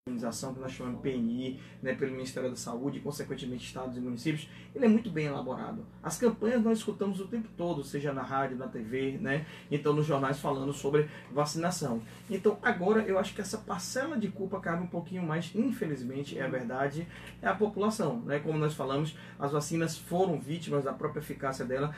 imunização, que nós chamamos PNI, né, pelo Ministério da Saúde e, consequentemente, estados e municípios, ele é muito bem elaborado. As campanhas nós escutamos o tempo todo, seja na rádio, na TV, né, então nos jornais falando sobre vacinação. Então, agora, eu acho que essa parcela de culpa cabe um pouquinho mais, infelizmente, é a verdade, é a população, né, como nós falamos, as vacinas foram vítimas da própria eficácia dela,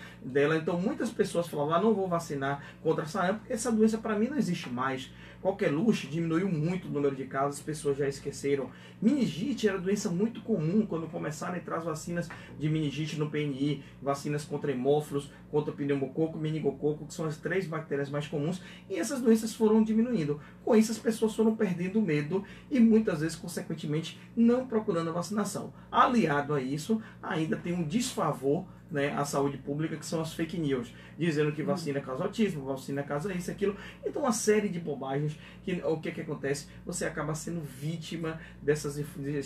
então muitas pessoas falavam, não vou vacinar contra a sarampo, porque essa doença para mim não existe mais. Qualquer luxo diminuiu muito o número de casos, as pessoas já esqueceram. Meningite era doença muito comum quando começaram a entrar as vacinas de meningite no PNI, vacinas contra hemófilos, contra pneumococo e meningococo, que são as 3 bactérias mais comuns, e essas doenças foram diminuindo. Com isso, as pessoas foram perdendo medo e muitas vezes, consequentemente, não procurando a vacinação. Aliado a isso, ainda tem um desfavor, né, à saúde pública, que são as fake news, dizendo que vacina causa autismo, vacina causa isso, aquilo. Então, uma série de bobagens, que o que acontece? Você acaba sendo vítima desse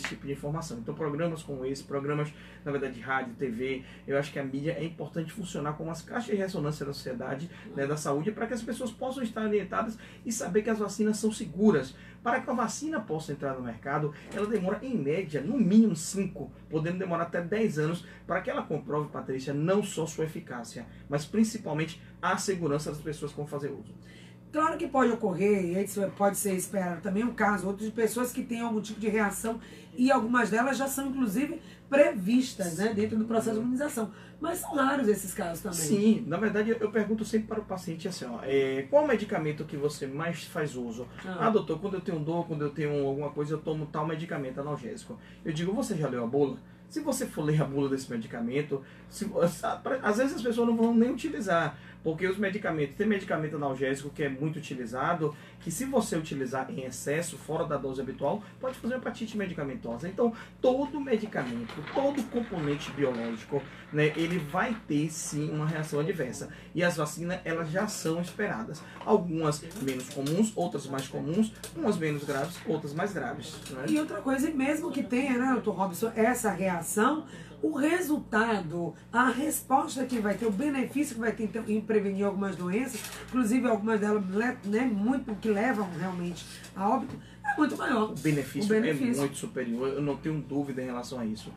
tipo de informação. Então, programas como esse, programas, na verdade, de rádio, TV, eu acho que a mídia é importante funcionar como as caixas de ressonância da sociedade, né, da saúde, para que as pessoas possam estar orientadas e saber que as vacinas são seguras. Para que a vacina possa entrar no mercado, ela demora, em média, no mínimo 5, podendo demorar até 10 anos, para que ela comprove, Patrícia, não só sua eficácia, mas principalmente a segurança das pessoas que vão fazer uso. Claro que pode ocorrer, e isso pode ser esperado também um caso, outras pessoas que têm algum tipo de reação, e algumas delas já são, inclusive, previstas, né, dentro do processo de imunização. Mas são raros esses casos também. Sim, na verdade eu pergunto sempre para o paciente assim, ó, qual medicamento que você mais faz uso? Ah, doutor, quando eu tenho dor, quando eu tenho alguma coisa, eu tomo tal medicamento analgésico. Eu digo, você já leu a bula? Se você for ler a bula desse medicamento, às vezes as pessoas não vão nem utilizar, porque os medicamentos, tem medicamento analgésico que é muito utilizado, que se você utilizar em excesso, fora da dose habitual, pode fazer hepatite medicamentosa. Então, todo medicamento, todo componente biológico, né, ele vai ter sim uma reação adversa. E as vacinas, elas já são esperadas. Algumas menos comuns, outras mais comuns, umas menos graves, outras mais graves. Né? E outra coisa, mesmo que tenha, né, doutor Robson, essa reação, o resultado, a resposta que vai ter, o benefício que vai ter em prevenir algumas doenças, inclusive algumas delas, né, muito que levam realmente a óbito, é muito maior. O benefício é muito superior, eu não tenho dúvida em relação a isso.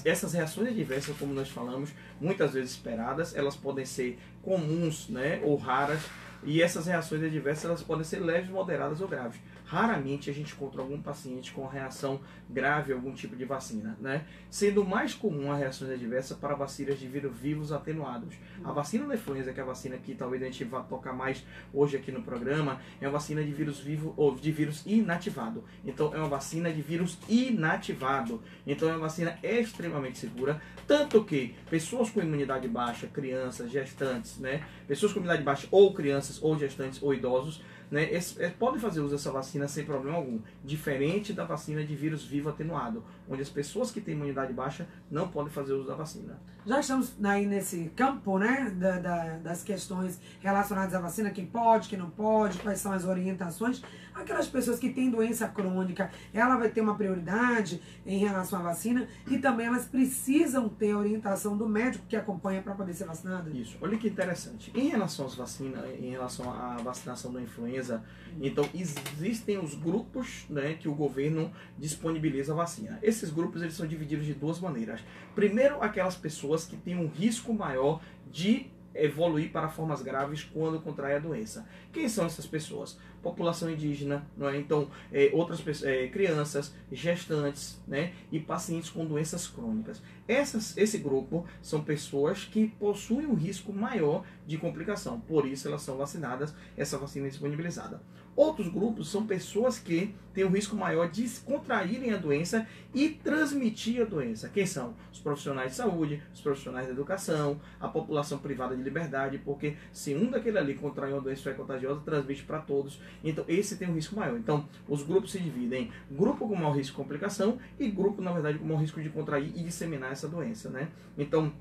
Essas reações adversas, como nós falamos, muitas vezes esperadas, elas podem ser comuns, né, ou raras, e essas reações adversas elas podem ser leves, moderadas ou graves. Raramente a gente encontra algum paciente com reação grave a algum tipo de vacina, né? Sendo mais comum a reações adversas para vacinas de vírus vivos atenuados. A vacina da influenza, que é a vacina que talvez a gente vá tocar mais hoje aqui no programa, é uma vacina de vírus vivo ou de vírus inativado. Então é uma vacina de vírus inativado. Então é uma vacina extremamente segura, tanto que pessoas com imunidade baixa, crianças, gestantes, né? Pessoas com imunidade baixa ou crianças ou gestantes ou idosos, né, podem fazer uso dessa vacina sem problema algum, diferente da vacina de vírus vivo atenuado, onde as pessoas que têm imunidade baixa não podem fazer uso da vacina. Já estamos aí nesse campo, né, das questões relacionadas à vacina, quem pode, quem não pode, quais são as orientações. Aquelas pessoas que têm doença crônica, ela vai ter uma prioridade em relação à vacina e também elas precisam ter a orientação do médico que acompanha para poder ser vacinada. Isso, olha que interessante. Em relação às vacinas, em relação à vacinação da influenza, então existem os grupos, né, que o governo disponibiliza a vacina. Esses grupos eles são divididos de duas maneiras. Primeiro, aquelas pessoas que têm um risco maior de evoluir para formas graves quando contrai a doença. Quem são essas pessoas? População indígena, não é? Então, outras pessoas, crianças, gestantes, né? E pacientes com doenças crônicas. Esse grupo são pessoas que possuem um risco maior de complicação, por isso elas são vacinadas, essa vacina é disponibilizada. Outros grupos são pessoas que têm um risco maior de contraírem a doença e transmitir a doença. Quem são? Os profissionais de saúde, os profissionais da educação, a população privada de liberdade, porque se um daquele ali contrair uma doença contagiosa, transmite para todos. Então, esse tem um risco maior. Então, os grupos se dividem em grupo com maior risco de complicação e grupo, na verdade, com maior risco de contrair e disseminar essa doença, né? Então,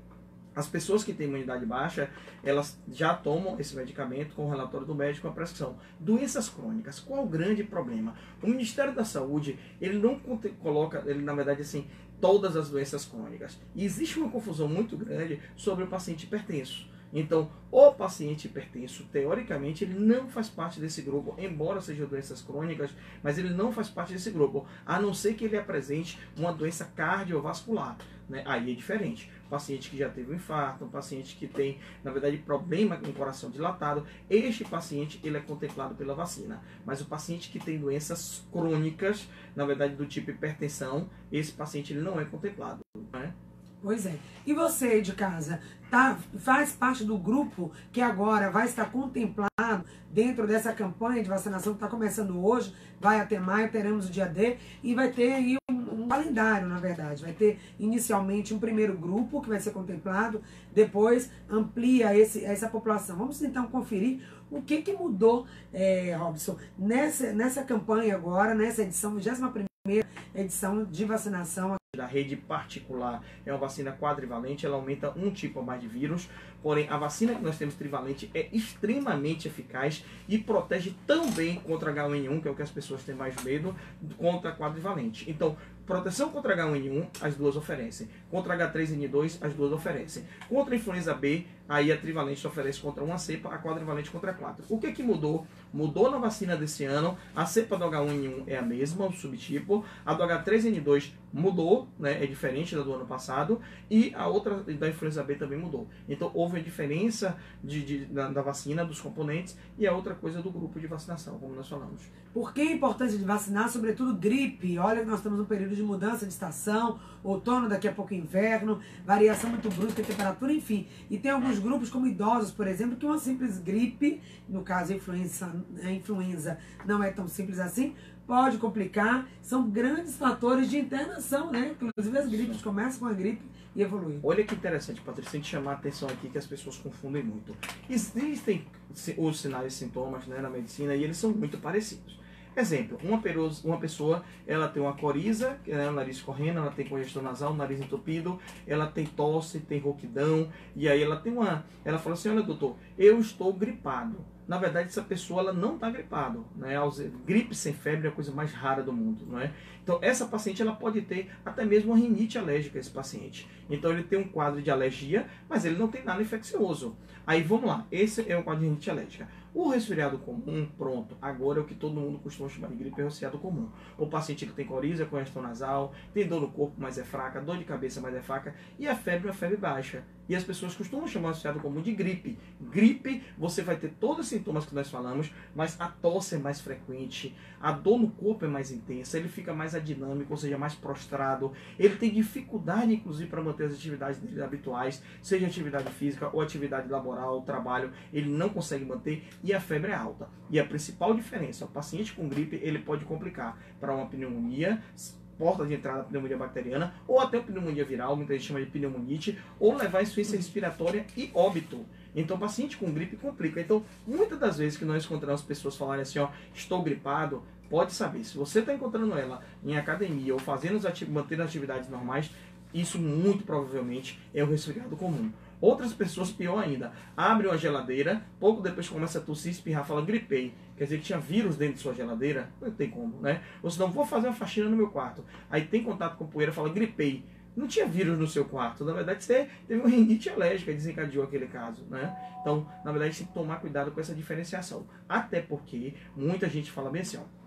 as pessoas que têm imunidade baixa, elas já tomam esse medicamento com o relatório do médico, com a prescrição. Doenças crônicas, qual o grande problema? O Ministério da Saúde, ele não coloca, ele na verdade assim, todas as doenças crônicas. E existe uma confusão muito grande sobre o paciente hipertenso. Então, o paciente hipertenso, teoricamente, ele não faz parte desse grupo, embora sejam doenças crônicas, mas ele não faz parte desse grupo, a não ser que ele apresente uma doença cardiovascular, né? Aí é diferente. Paciente que já teve um infarto, um paciente que tem, na verdade, problema com o coração dilatado, este paciente ele é contemplado pela vacina. Mas o paciente que tem doenças crônicas, na verdade, do tipo hipertensão, esse paciente ele não é contemplado, né? Pois é. E você de casa, faz parte do grupo que agora vai estar contemplado dentro dessa campanha de vacinação que está começando hoje, vai até maio, teremos o dia D, e vai ter aí um calendário, na verdade. Vai ter inicialmente um primeiro grupo que vai ser contemplado, depois amplia essa população. Vamos então conferir o que mudou, Robson, nessa campanha agora, nessa edição, 21ª edição de vacinação. Da rede particular é uma vacina quadrivalente, ela aumenta um tipo a mais de vírus, porém a vacina que nós temos trivalente é extremamente eficaz e protege tão bem contra H1N1, que é o que as pessoas têm mais medo, contra a quadrivalente. Então, proteção contra H1N1, as duas oferecem. Contra H3N2, as duas oferecem. Contra a influenza B, aí a trivalente oferece contra uma cepa, a quadrivalente contra 4. O que mudou? Mudou na vacina desse ano, a cepa do H1N1 é a mesma, o subtipo, a do H3N2 mudou, né, é diferente da do ano passado, e a outra da influenza B também mudou. Então houve a diferença da vacina, dos componentes, e a outra coisa do grupo de vacinação, como nós falamos. Por que a importância de vacinar, sobretudo gripe? Olha que nós estamos num período de mudança de estação, outono, daqui a pouco inverno, variação muito brusca de temperatura, enfim. E tem alguns grupos, como idosos, por exemplo, que uma simples gripe, no caso a influenza não é tão simples assim, pode complicar, são grandes fatores de internação, né? Inclusive as gripes começam com a gripe e evoluem. Olha que interessante, Patrícia, tem que chamar a atenção aqui que as pessoas confundem muito. Existem os sinais e sintomas, né, na medicina e eles são muito parecidos. Exemplo, uma pessoa, ela tem uma coriza, o nariz correndo, ela tem congestão nasal, o nariz entupido, ela tem tosse, tem rouquidão, e aí ela fala assim, olha doutor, eu estou gripado. Na verdade, essa pessoa ela não está gripada, né? Gripe sem febre é a coisa mais rara do mundo, não é? Então, essa paciente ela pode ter até mesmo uma rinite alérgica, esse paciente. Então, ele tem um quadro de alergia, mas ele não tem nada infeccioso. Aí, vamos lá, esse é o quadro de rinite alérgica. O resfriado comum, pronto, agora é o que todo mundo costuma chamar de gripe, é o resfriado comum. O paciente que tem coriza, congestão nasal, tem dor no corpo, mas é fraca, dor de cabeça, mas é fraca, e a febre é uma febre baixa. E as pessoas costumam chamar o resfriado comum de gripe. Gripe, você vai ter todos os sintomas que nós falamos, mas a tosse é mais frequente, a dor no corpo é mais intensa, ele fica mais adinâmico, ou seja, mais prostrado, ele tem dificuldade, inclusive, para manter as atividades dele habituais, seja atividade física ou atividade laboral, trabalho, ele não consegue manter, e a febre é alta. E a principal diferença, o paciente com gripe, ele pode complicar para uma pneumonia, porta de entrada da pneumonia bacteriana, ou até pneumonia viral, muita gente chama de pneumonite, ou levar insuficiência respiratória e óbito. Então, o paciente com gripe complica. Então, muitas das vezes que nós encontramos pessoas falarem assim, ó, estou gripado, pode saber, se você está encontrando ela em academia ou mantendo atividades normais, isso muito provavelmente é o resfriado comum. Outras pessoas, pior ainda, abrem uma geladeira, pouco depois começa a tossir, espirrar, fala gripei. Quer dizer que tinha vírus dentro de sua geladeira? Não tem como, né? Ou senão, vou fazer uma faxina no meu quarto. Aí tem contato com poeira, fala gripei. Não tinha vírus no seu quarto. Na verdade, você teve uma rinite alérgica, desencadeou aquele caso, né? Então, na verdade, tem que tomar cuidado com essa diferenciação. Até porque muita gente fala bem assim, ó,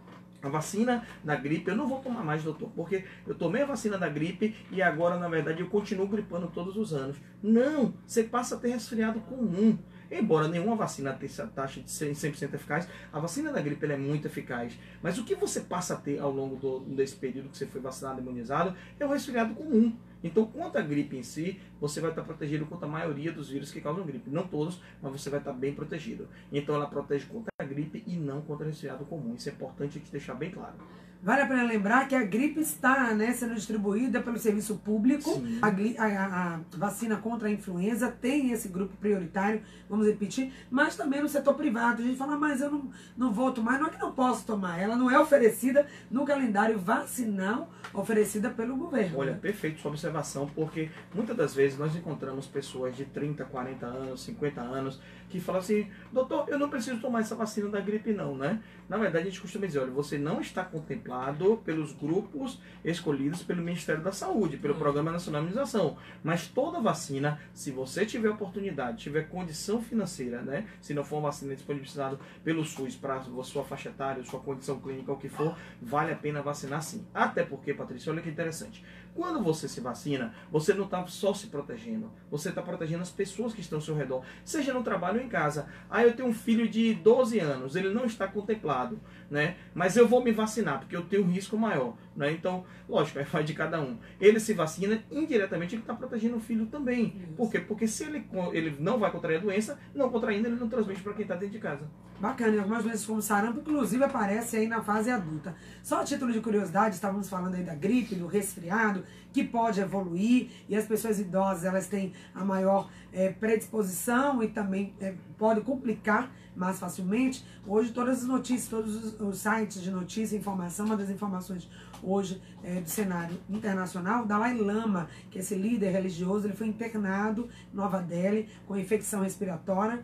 a vacina da gripe, eu não vou tomar mais, doutor, porque eu tomei a vacina da gripe e agora, na verdade, eu continuo gripando todos os anos. Não, você passa a ter resfriado comum. Embora nenhuma vacina tenha essa taxa de 100% eficaz, a vacina da gripe ela é muito eficaz. Mas o que você passa a ter ao longo desse período que você foi vacinado e imunizado é o resfriado comum. Então, quanto à gripe em si, você vai estar protegido contra a maioria dos vírus que causam gripe. Não todos, mas você vai estar bem protegido. Então, ela protege contra a gripe e não contra o resfriado comum. Isso é importante te deixar bem claro. Vale a pena lembrar que a gripe está, né, sendo distribuída pelo serviço público. A vacina contra a influenza tem esse grupo prioritário, vamos repetir, mas também no setor privado. A gente fala, mas eu não vou tomar, não é que não posso tomar, ela não é oferecida no calendário vacinal oferecida pelo governo. Olha, perfeito sua observação, porque muitas das vezes nós encontramos pessoas de 30, 40 anos, 50 anos, que falam assim, doutor, eu não preciso tomar essa vacina da gripe não, né? Na verdade, a gente costuma dizer, olha, você não está contemplado pelos grupos escolhidos pelo Ministério da Saúde, pelo Programa Nacional de Imunização. Mas toda vacina, se você tiver oportunidade, tiver condição financeira, né? Se não for uma vacina disponibilizada pelo SUS para a sua faixa etária, sua condição clínica, o que for, vale a pena vacinar sim. Até porque, Patrícia, olha que interessante. Quando você se vacina, você não está só se protegendo, você está protegendo as pessoas que estão ao seu redor, seja no trabalho ou em casa. Ah, eu tenho um filho de 12 anos, ele não está contemplado, né? Mas eu vou me vacinar, porque eu tenho um risco maior, né? Então, lógico, aí vai de cada um. Ele se vacina, indiretamente ele está protegendo o filho também. Isso. Por quê? Porque se ele não vai contrair a doença, não contraindo, ele não transmite para quem está dentro de casa. Bacana, e algumas vezes como sarampo, inclusive aparece aí na fase adulta. Só a título de curiosidade, estávamos falando aí da gripe, do resfriado, que pode evoluir, e as pessoas idosas, elas têm a maior predisposição e também pode complicar mais facilmente. Hoje todas as notícias, todos os sites de notícia e informação, uma das informações hoje do cenário internacional, Dalai Lama, que é esse líder religioso, ele foi internado em Nova Delhi com infecção respiratória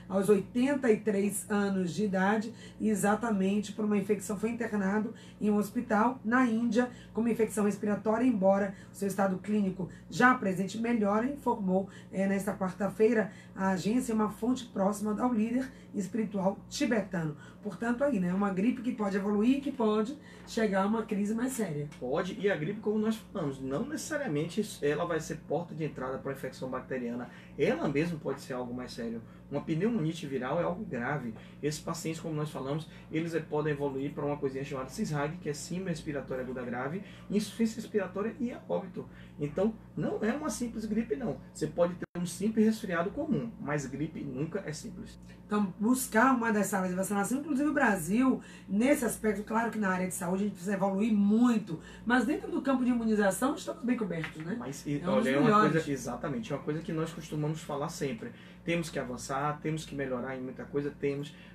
aos 83 anos de idade, e exatamente por uma infecção foi internado em um hospital na Índia com uma infecção respiratória, embora o seu estado clínico já presente melhora, informou nesta quarta-feira a agência, uma fonte próxima ao líder espiritual tibetano. Portanto, aí, né, uma gripe que pode evoluir, que pode chegar a uma crise mais séria. Pode, e a gripe, como nós falamos, não necessariamente ela vai ser porta de entrada para a infecção bacteriana. Ela mesmo pode ser algo mais sério. Uma pneumonite viral é algo grave. Esses pacientes, como nós falamos, eles podem evoluir para uma coisinha chamada CISRAG, que é síndrome respiratória aguda grave, insuficiência respiratória e a óbito. Então, não é uma simples gripe, não. Você pode ter um simples resfriado comum, mas gripe nunca é simples. Então, buscar uma das salas de vacinação, inclusive o Brasil, nesse aspecto, claro que na área de saúde a gente precisa evoluir muito, mas dentro do campo de imunização estamos bem cobertos, né? Mas, olha, é uma coisa, exatamente, é uma coisa que nós costumamos falar sempre. Temos que avançar, temos que melhorar em muita coisa,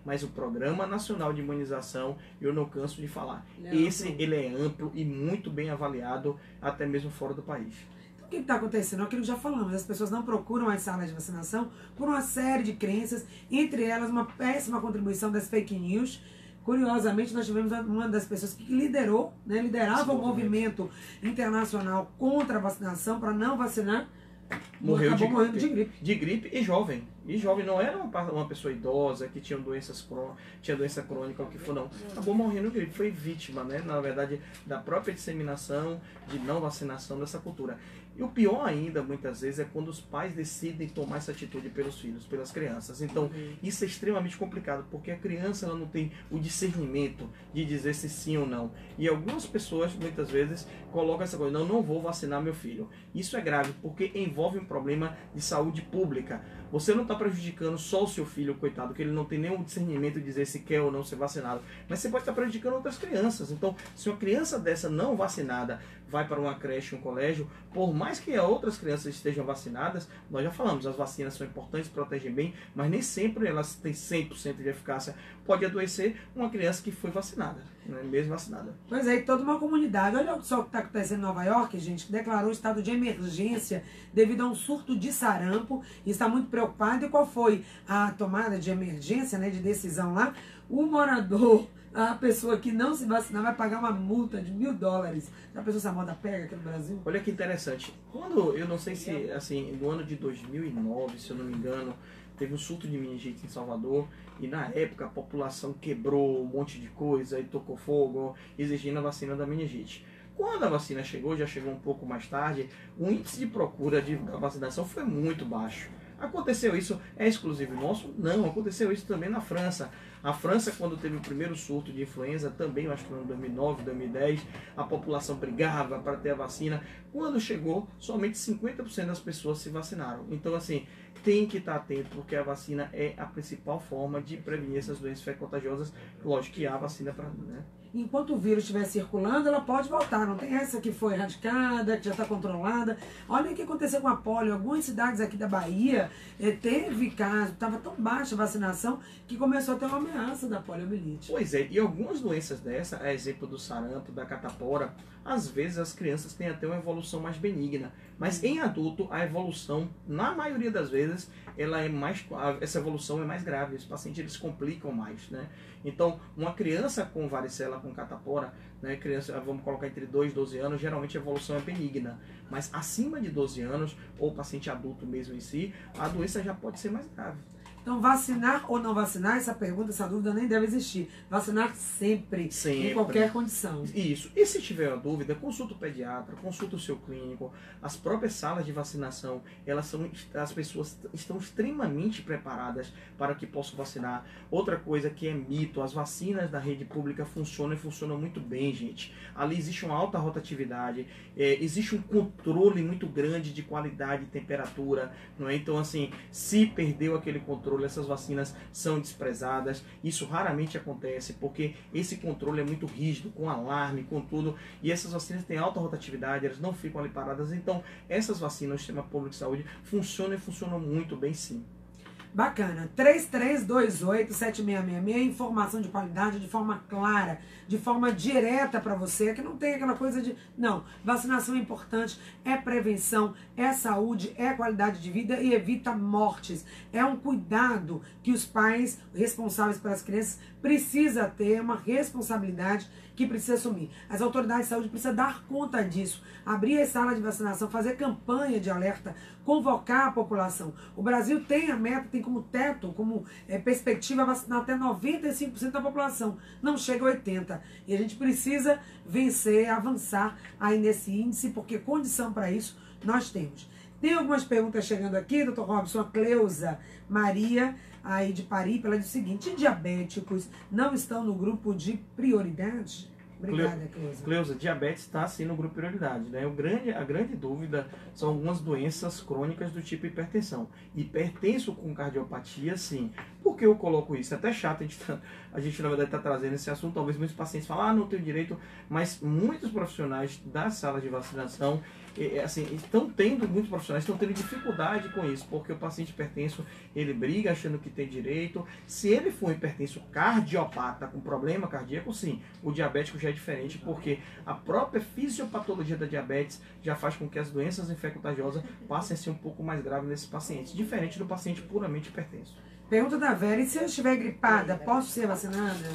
mas o Programa Nacional de Imunização, eu não canso de falar. Ele é amplo e muito bem avaliado, até mesmo fora do país. O que está acontecendo? É aquilo que já falamos, as pessoas não procuram as salas de vacinação por uma série de crenças, entre elas uma péssima contribuição das fake news. Curiosamente, nós tivemos uma das pessoas que liderava o movimento internacional contra a vacinação, para não vacinar, acabou morrendo de gripe. De gripe e jovem. E jovem não era uma pessoa idosa que tinha doença crônica ou o que for, não. Acabou morrendo de gripe. Foi vítima, né, na verdade, da própria disseminação de não vacinação dessa cultura. E o pior ainda, muitas vezes, é quando os pais decidem tomar essa atitude pelos filhos, pelas crianças. Então, isso é extremamente complicado, porque a criança ela não tem o discernimento de dizer se sim ou não. E algumas pessoas, muitas vezes, colocam essa coisa, não vou vacinar meu filho. Isso é grave, porque envolve um problema de saúde pública. Você não está prejudicando só o seu filho, coitado, que ele não tem nenhum discernimento de dizer se quer ou não ser vacinado. Mas você pode estar prejudicando outras crianças. Então, se uma criança dessa não vacinada vai para uma creche, um colégio, por mais que outras crianças estejam vacinadas, nós já falamos, as vacinas são importantes, protegem bem, mas nem sempre elas têm 100% de eficácia. Pode adoecer uma criança que foi vacinada, né, mesmo vacinada. Pois é, e toda uma comunidade. Olha só o que está acontecendo em Nova York, gente, que declarou estado de emergência devido a um surto de sarampo e está muito preocupado. E qual foi a tomada de emergência, né, de decisão lá? O morador, a pessoa que não se vacinar vai pagar uma multa de $1.000. Já pensou se a moda pega aqui no Brasil? Olha que interessante. Quando, eu não sei se, assim, no ano de 2009, se eu não me engano, teve um surto de meningite em Salvador e na época a população quebrou um monte de coisa e tocou fogo, exigindo a vacina da meningite. Quando a vacina chegou, já chegou um pouco mais tarde, o índice de procura da vacinação foi muito baixo. Aconteceu isso, é exclusivo nosso? Não, aconteceu isso também na França. A França, quando teve o primeiro surto de influenza, também, eu acho que foi em 2009, 2010, a população brigava para ter a vacina. Quando chegou, somente 50% das pessoas se vacinaram. Então, assim, tem que estar atento, porque a vacina é a principal forma de prevenir essas doenças contagiosas. Lógico que há vacina para, né? enquanto o vírus estiver circulando, ela pode voltar. Não tem essa que foi erradicada, que já está controlada. Olha o que aconteceu com a polio. Algumas cidades aqui da Bahia teve caso, estava tão baixa a vacinação que começou a ter uma ameaça da poliomielite. Pois é, e algumas doenças dessa, a exemplo do sarampo, da catapora, às vezes as crianças têm até uma evolução mais benigna. Mas em adulto, a evolução, na maioria das vezes, essa evolução é mais grave. Os pacientes eles complicam mais, né? Então, uma criança com varicela, com catapora, né, criança, vamos colocar entre 2 e 12 anos, geralmente a evolução é benigna. Mas acima de 12 anos, ou paciente adulto mesmo em si, a doença já pode ser mais grave. Então, vacinar ou não vacinar, essa pergunta, essa dúvida nem deve existir. Vacinar sempre, em qualquer condição. Isso. E se tiver uma dúvida, consulta o pediatra, consulta o seu clínico. As próprias salas de vacinação, as pessoas estão extremamente preparadas para que possam vacinar. Outra coisa que é mito, as vacinas da rede pública funcionam e funcionam muito bem, gente. Ali existe uma alta rotatividade, existe um controle muito grande de qualidade e temperatura, não é? Então, assim, se perdeu aquele controle, essas vacinas são desprezadas. Isso raramente acontece porque esse controle é muito rígido, com alarme, com tudo, e essas vacinas têm alta rotatividade, elas não ficam ali paradas. Então essas vacinas, o sistema público de saúde funcionam e funcionam muito bem, sim. Bacana. 3328-7666, informação de qualidade, de forma clara, de forma direta para você, que não tem aquela coisa de... Não, vacinação é importante, é prevenção, é saúde, é qualidade de vida e evita mortes. É um cuidado que os pais responsáveis pelas crianças precisam ter, uma responsabilidade que precisa assumir. As autoridades de saúde precisam dar conta disso, abrir a sala de vacinação, fazer campanha de alerta, convocar a população. O Brasil tem a meta, tem como teto, como perspectiva vacinar até 95% da população. Não chega a 80%. E a gente precisa vencer, avançar aí nesse índice, porque condição para isso nós temos. Tem algumas perguntas chegando aqui, doutor Robson, a Cleusa Maria, aí de Paris, ela diz o seguinte: diabéticos não estão no grupo de prioridade? Obrigada, Cleusa. Cleusa, diabetes está sim no grupo de prioridade, né? A grande dúvida são algumas doenças crônicas do tipo hipertensão. Hipertenso com cardiopatia, sim. Por que eu coloco isso? É até chato, a gente na verdade está trazendo esse assunto. Talvez muitos pacientes falem, não tenho direito, mas muitos profissionais das salas de vacinação, assim, muitos profissionais estão tendo dificuldade com isso, porque o paciente hipertenso, ele briga achando que tem direito. Se ele for hipertenso cardiopata com problema cardíaco, sim, o diabético já é diferente, porque a própria fisiopatologia da diabetes já faz com que as doenças infecto-contagiosas passem a ser um pouco mais graves nesses pacientes, diferente do paciente puramente hipertenso. Pergunta da Vera: e se eu estiver gripada, posso ser vacinada?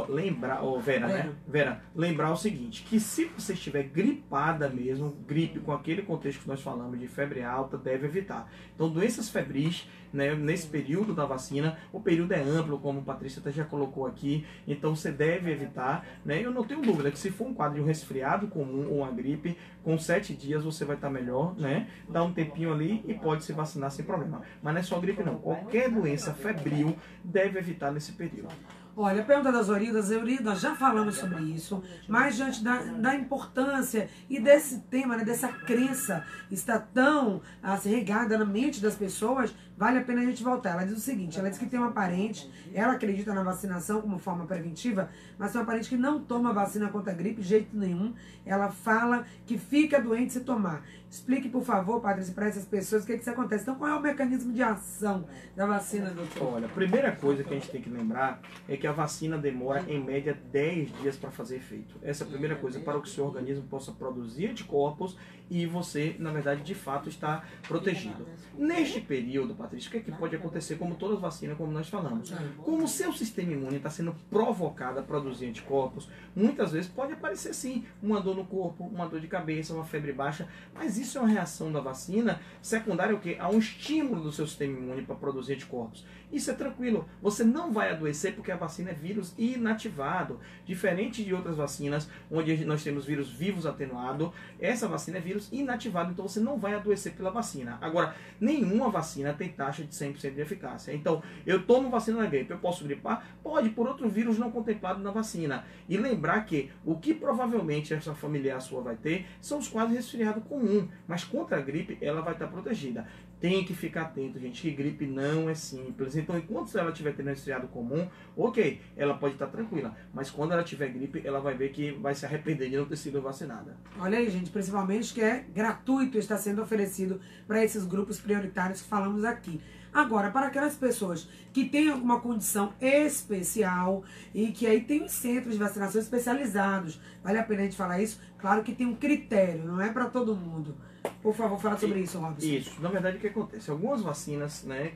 Lembrar, Vera, né? Vera, lembrar o seguinte, que se você estiver gripada mesmo, gripe com aquele contexto que nós falamos de febre alta, deve evitar. Então, doenças febris, né, nesse período da vacina, o período é amplo, como a Patrícia até já colocou aqui, então você deve evitar, né? Eu não tenho dúvida que se for um quadro de um resfriado comum ou uma gripe, com 7 dias você vai estar melhor, né? Dá um tempinho ali e pode se vacinar sem problema. Mas não é só gripe não, qualquer doença febril deve evitar nesse período. Olha, a pergunta das Euridas, nós já falamos sobre isso, mas diante da importância e desse tema, né, dessa crença está tão assim, regada na mente das pessoas, vale a pena a gente voltar. Ela diz o seguinte: ela diz que tem uma parente, ela acredita na vacinação como forma preventiva, mas tem uma parente que não toma vacina contra a gripe de jeito nenhum. Ela fala que fica doente se tomar. Explique, por favor, Patrícia, para essas pessoas o que isso acontece. Então, qual é o mecanismo de ação da vacina, doutor? Olha, a primeira coisa que a gente tem que lembrar é que a vacina demora, em média, 10 dias para fazer efeito. Essa é a primeira coisa, para que o seu organismo possa produzir anticorpos e você, na verdade, de fato, está protegido. Neste período, Patrícia, o que é que pode acontecer, como todas as vacinas, como nós falamos? Como o seu sistema imune está sendo provocado a produzir anticorpos, muitas vezes pode aparecer, sim, uma dor no corpo, uma dor de cabeça, uma febre baixa, mas isso é uma reação da vacina secundária ao quê? A um estímulo do seu sistema imune para produzir anticorpos. Isso é tranquilo, você não vai adoecer porque a vacina é vírus inativado. Diferente de outras vacinas, onde nós temos vírus vivos atenuado, essa vacina é vírus inativado, então você não vai adoecer pela vacina. Agora, nenhuma vacina tem taxa de 100% de eficácia. Então, eu tomo vacina da gripe, eu posso gripar? Pode, por outro vírus não contemplado na vacina. E lembrar que o que provavelmente essa familiar sua vai ter são os quadros resfriados comum, mas contra a gripe ela vai estar protegida. tem que ficar atento, gente, que gripe não é simples. Então, enquanto ela estiver tendo resfriado comum, ok, ela pode estar tranquila. Mas quando ela tiver gripe, ela vai ver que vai se arrepender de não ter sido vacinada. Olha aí, gente, principalmente que é gratuito, está sendo oferecido para esses grupos prioritários que falamos aqui. Agora, para aquelas pessoas que têm alguma condição especial e que aí tem os centros de vacinação especializados, vale a pena a gente falar isso? Claro que tem um critério, não é para todo mundo. Por favor, fala sobre isso, Robson. Isso, na verdade o que acontece? Algumas vacinas, né,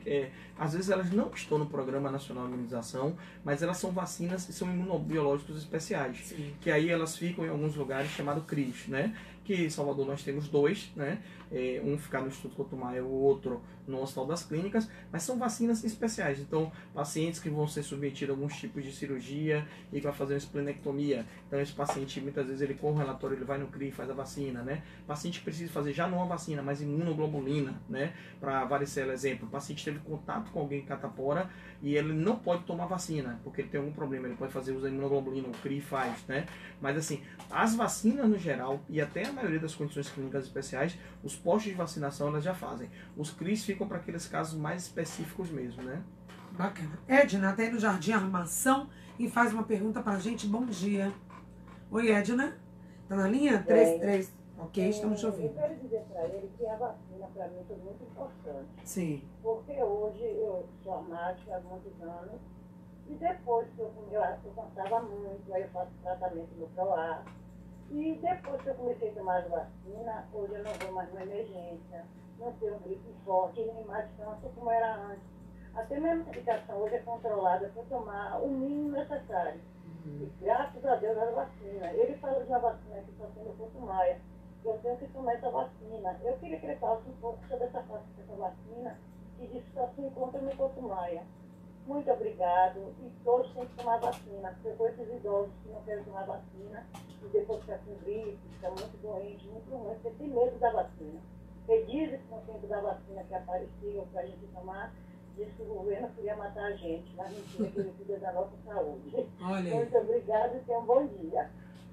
às vezes elas não estão no Programa Nacional de Imunização, mas elas são vacinas que são imunobiológicos especiais. Sim. Que aí elas ficam em alguns lugares chamado CRIs, né? Que em Salvador nós temos 2, né? Um ficar no Instituto Couto Maia, o outro no Hospital das Clínicas, mas são vacinas especiais. Então, pacientes que vão ser submetidos a alguns tipos de cirurgia e que vai fazer uma esplenectomia. Então, esse paciente, muitas vezes, ele com o relatório, ele vai no CRI e faz a vacina, né? O paciente precisa fazer já não uma vacina, mas imunoglobulina, né? Para varicela, exemplo. O paciente teve contato com alguém que catapora e ele não pode tomar vacina, porque ele tem algum problema. Ele pode fazer uso da imunoglobulina, o CRI faz, né? Mas, assim, as vacinas no geral, e até a maioria das condições clínicas especiais, os postos de vacinação elas já fazem. Os CRIs ficam para aqueles casos mais específicos mesmo, né? Bacana. Edna está aí no Jardim Armação e faz uma pergunta para a gente. Bom dia. Oi, Edna. Tá na linha? 33. Ok, estamos te ouvindo. Eu quero dizer para ele que a vacina para mim foi muito importante. Sim. Porque hoje eu sou asmática há muitos anos e depois que eu cansava muito, aí eu faço tratamento no PROAR. E depois que eu comecei a tomar a vacina, hoje eu não vou mais numa emergência, não tenho gripe forte, nem mais câncer como era antes. Até minha medicação hoje é controlada para tomar o mínimo necessário. E graças a Deus a vacina. Ele falou de uma vacina que está sendo Couto Maia. Eu tenho que tomar essa vacina. Eu queria que ele falasse um pouco sobre essa vacina, que diz que só se encontra no Couto Maia. Muito obrigado. E todos têm que tomar vacina, porque com esses idosos que não querem tomar vacina, e depois ficar com gripe, fica muito doente, muito ruim, porque tem medo da vacina. Porque dizem que no tempo da vacina que apareceu para a gente tomar, diz que o governo queria matar a gente, mas mentira, que ele cuida da nossa saúde. Olha aí. Muito obrigado e tenha um bom dia.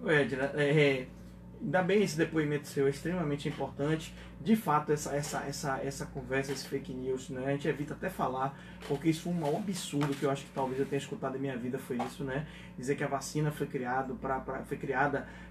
Edna, ainda bem esse depoimento seu, é extremamente importante. De fato, essa conversa, esse fake news, né? A gente evita até falar, porque isso foi um absurdo que eu acho que talvez eu tenha escutado em minha vida, foi isso, né? Dizer que a vacina foi criada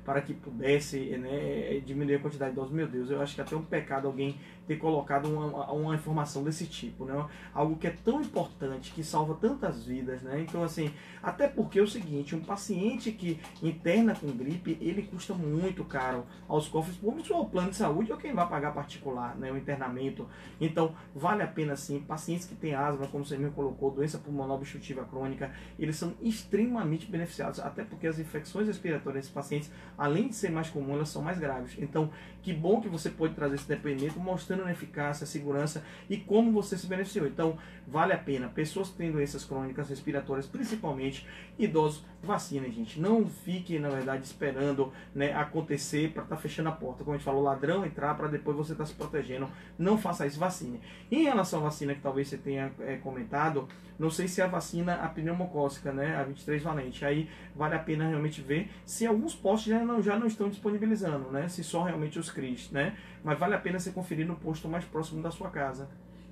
para que pudesse, né, diminuir a quantidade de doses. Meu Deus, eu acho que é até um pecado alguém ter colocado uma informação desse tipo, né? Algo que é tão importante, que salva tantas vidas, né? Então, assim, até porque é o seguinte, um paciente que interna com gripe, ele custa muito caro aos cofres públicos, ou ao plano de saúde, ou quem vai pagar particular, né, o internamento. Então, vale a pena sim. Pacientes que têm asma, como você mesmo colocou, doença pulmonar obstrutiva crônica, eles são extremamente beneficiados, até porque as infecções respiratórias desses pacientes, além de ser mais comuns, elas são mais graves. Então, que bom que você pode trazer esse depoimento mostrando a eficácia, a segurança e como você se beneficiou. Então, vale a pena. Pessoas que têm doenças crônicas respiratórias, principalmente idosos, vacinem, gente. Não fique, na verdade, esperando, né, acontecer para estar fechando a porta. Como a gente falou, ladrão entrar para depois você estar se protegendo. Não faça isso, vacine. Em relação à vacina que talvez você tenha comentado, não sei se é a vacina, a pneumocócica, né, a 23 valente. Aí vale a pena realmente ver se alguns postos já não estão disponibilizando, né, se só realmente os CRIs, né, mas vale a pena você conferir no posto mais próximo da sua casa.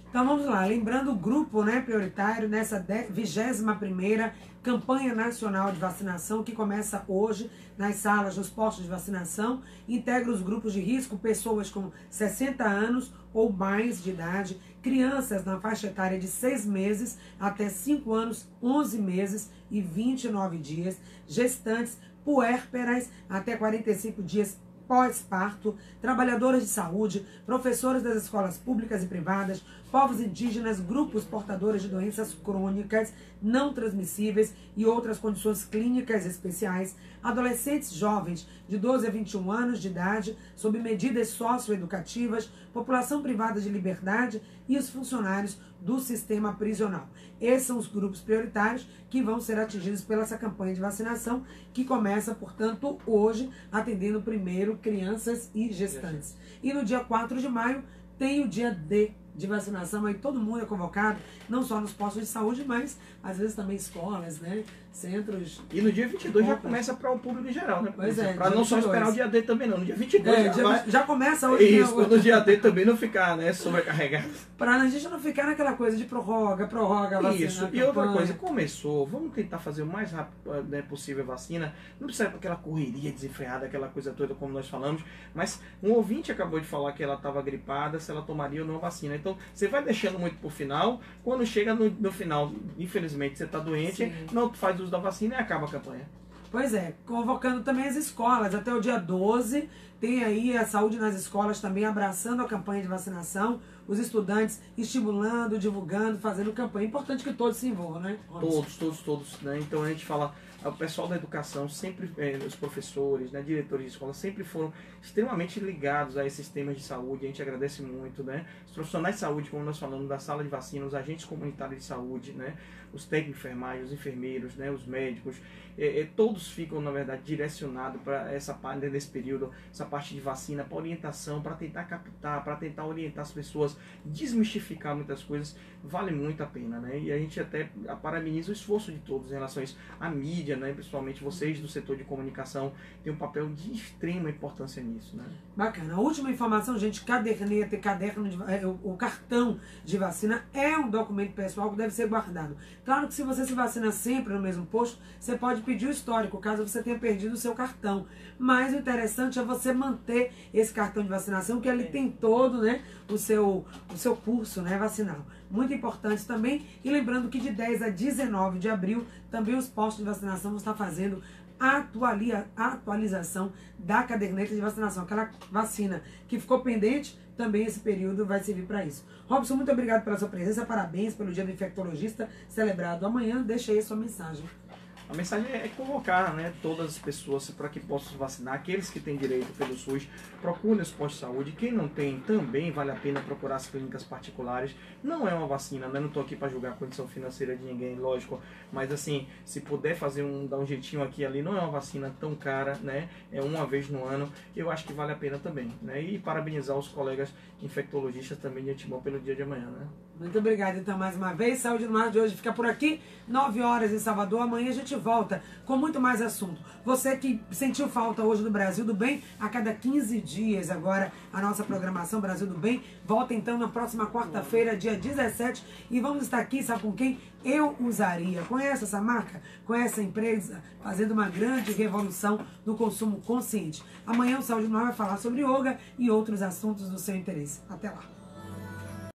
Então vamos lá, lembrando o grupo, né, prioritário nessa 21ª campanha nacional de vacinação que começa hoje nas salas, nos postos de vacinação, integra os grupos de risco, pessoas com 60 anos ou mais de idade, crianças na faixa etária de 6 meses até 5 anos, 11 meses e 29 dias, gestantes puérperas até 45 dias pós-parto, trabalhadoras de saúde, professores das escolas públicas e privadas, povos indígenas, grupos portadores de doenças crônicas não transmissíveis e outras condições clínicas especiais, adolescentes jovens de 12 a 21 anos de idade, sob medidas socioeducativas, população privada de liberdade e os funcionários do sistema prisional. Esses são os grupos prioritários que vão ser atingidos pela essa campanha de vacinação, que começa, portanto, hoje, atendendo primeiro crianças e gestantes. E no dia 4 de maio tem o dia D de vacinação, aí todo mundo é convocado, não só nos postos de saúde, mas às vezes também escolas, né? centros. E no dia 22 já começa para o público em geral, né? Pois é. Para não só 22. esperar o dia D também, não. No dia 22 Já começa hoje. Isso, no dia D também não ficar, né, sobrecarregado. Para a gente não ficar naquela coisa de prorroga, vacina. Isso, e outra coisa, começou, vamos tentar fazer o mais rápido, né, possível a vacina, não precisa aquela correria desenfreada, aquela coisa toda como nós falamos, mas um ouvinte acabou de falar que ela estava gripada, se ela tomaria ou não a vacina, então você vai deixando muito pro final, quando chega no final, infelizmente você está doente, Sim. não faz uso da vacina e acaba a campanha. Pois é, convocando também as escolas, até o dia 12, tem aí a Saúde nas Escolas também abraçando a campanha de vacinação, os estudantes estimulando, divulgando, fazendo campanha. É importante que todos se envolvam, né, Robson? Todos, né? Então a gente fala, o pessoal da educação, sempre, os professores, né, diretores de escola, sempre foram extremamente ligados a esses temas de saúde, a gente agradece muito, né? Os profissionais de saúde, como nós falamos, da sala de vacina, os agentes comunitários de saúde, né? Os técnicos de enfermagem, os enfermeiros, né? Os médicos, todos ficam, na verdade, direcionados para essa parte, nesse período, essa parte de vacina, para orientação, para tentar captar, para tentar orientar as pessoas, desmistificar muitas coisas, vale muito a pena, né? E a gente até parabeniza o esforço de todos em relação a isso. A mídia, né? Principalmente vocês do setor de comunicação, tem um papel de extrema importância nisso, né? Bacana. A última informação, gente, caderneta e o cartão de vacina é um documento pessoal que deve ser guardado. Claro que se você se vacina sempre no mesmo posto, você pode pedir o histórico, caso você tenha perdido o seu cartão. Mas o interessante é você manter esse cartão de vacinação, que ele tem todo, né, o seu curso, né, vacinal. Muito importante também. E lembrando que de 10 a 19 de abril, também os postos de vacinação vão estar fazendo atualização da caderneta de vacinação. Aquela vacina que ficou pendente, também esse período vai servir para isso. Robson, muito obrigado pela sua presença, parabéns pelo Dia do Infectologista, celebrado amanhã. Deixa aí a sua mensagem. A mensagem é convocar, né, todas as pessoas para que possam se vacinar. Aqueles que têm direito pelo SUS, procurem os postos de saúde. Quem não tem, também vale a pena procurar as clínicas particulares. Não é uma vacina, né? Não estou aqui para julgar a condição financeira de ninguém, lógico. Mas assim, se puder dar um jeitinho aqui e ali, não é uma vacina tão cara, né? É uma vez no ano. Eu acho que vale a pena também, né? E parabenizar os colegas infectologistas também de antemão pelo dia de amanhã, né? Muito obrigada, então, mais uma vez. Saúde no Mar de hoje fica por aqui, 9 horas em Salvador. Amanhã a gente volta com muito mais assunto. Você que sentiu falta hoje do Brasil do Bem, a cada 15 dias agora a nossa programação Brasil do Bem volta então na próxima quarta-feira, dia 17, e vamos estar aqui, sabe com quem? Eu Usaria. Conhece essa marca? Conhece a empresa? Fazendo uma grande revolução no consumo consciente. Amanhã o Saúde no Mar vai falar sobre yoga e outros assuntos do seu interesse. Até lá.